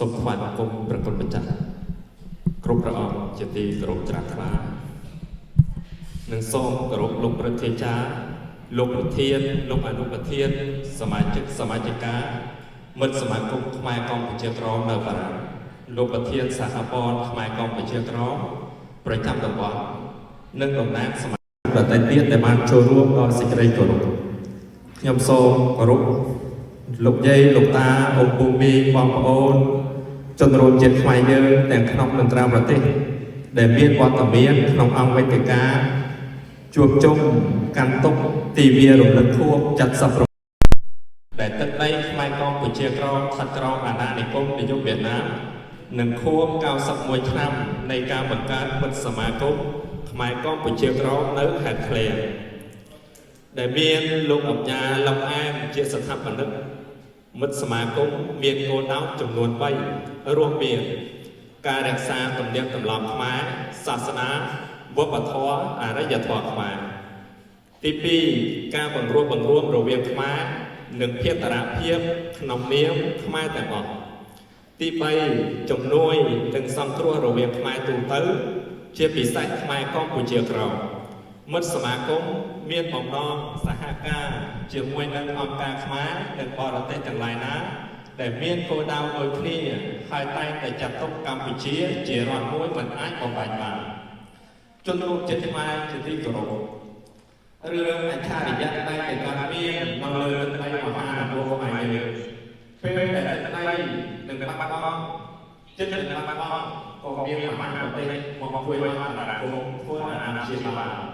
សូមថ្វាយបង្គំព្រះគុណម្ចាស់គ្រប់ព្រះអង្គជាទីគោរពជ្រះថ្លានិងសូមគោរពលោកប្រធាចារ្យលោកប្រធានលោកអនុប្រធានសមាជិកសមាជិកាមិត្តសមាគមខ្មែរកម្ពុជាក្រមនៅបារាំងលោកប្រធានសហព័ន្ធខ្មែរកម្ពុជាក្រមប្រចាំតំបន់និងតំណាងសមាជិកប្រទេសទៀតដែលបានចូលរួមដល់សេចក្តីគោរពខ្ញុំសូមគោរពលោកយាយលោកតាអូនពូមីបងប្អូនជនរួមជាតិខ្មែរយើងទាំងក្នុងនិងក្រៅប្រទេសដែលមានវត្តមានក្នុងអង្គវេទិកាជួបជុំកាន់ទុកទិវារំលឹកខួប70ដែលទឹកដីខ្មែរកម្ពុជាក្រមស្ថិតក្រោមអាណានិគមនិយមវៀតណាមនិងខួប91ឆ្នាំនៃការបង្កើតមិត្តសមាគមខ្មែរកម្ពុជាក្រមនៅខេត្តឃ្លៀងដែលមានលោកអញ្ញាឡុកអានជាស្ថាបនិកមិត្តសមាគមមានគោលដៅចំនួន3រួមមានការរក្សាទំនៀមទម្លាប់ខ្មែរសាសនាវប្បធម៌អរិយធម៌ខ្មែរទី2ការបង្រួបបង្រួមរវាងខ្មែរនិងភេតរភាពក្នុងនាមខ្មែរទាំងអស់ទី3ជំនួយនិងសង្គ្រោះរវាងខ្មែរទូទៅជាពិសេសខ្មែរកម្ពុជាក្រមមិត្តសមាគមមានបំណងសហការជាមួយនឹងអង្គការខ្មែរនិងបរទេសទាំងឡាយណាដែលមានគោលដៅដូចគ្នាហើយតែងតែចាត់ទុកកម្ពុជាជារដ្ឋមួយមិនអាចបំបែកបានជនរួមជាតិខ្មែរជាទីគោរពរឿងអច្ឆរិយៈតែតែកើតមាននៅលើទឹកដីមហានគរខ្មែរយើងពេលដែលទឹកដីនឹងបាត់បង់ចិត្តនឹងបាត់បង់ក៏មានមហាប្រទេសមកជួយបានអាណាគមធ្វើអាណាព្យាបាល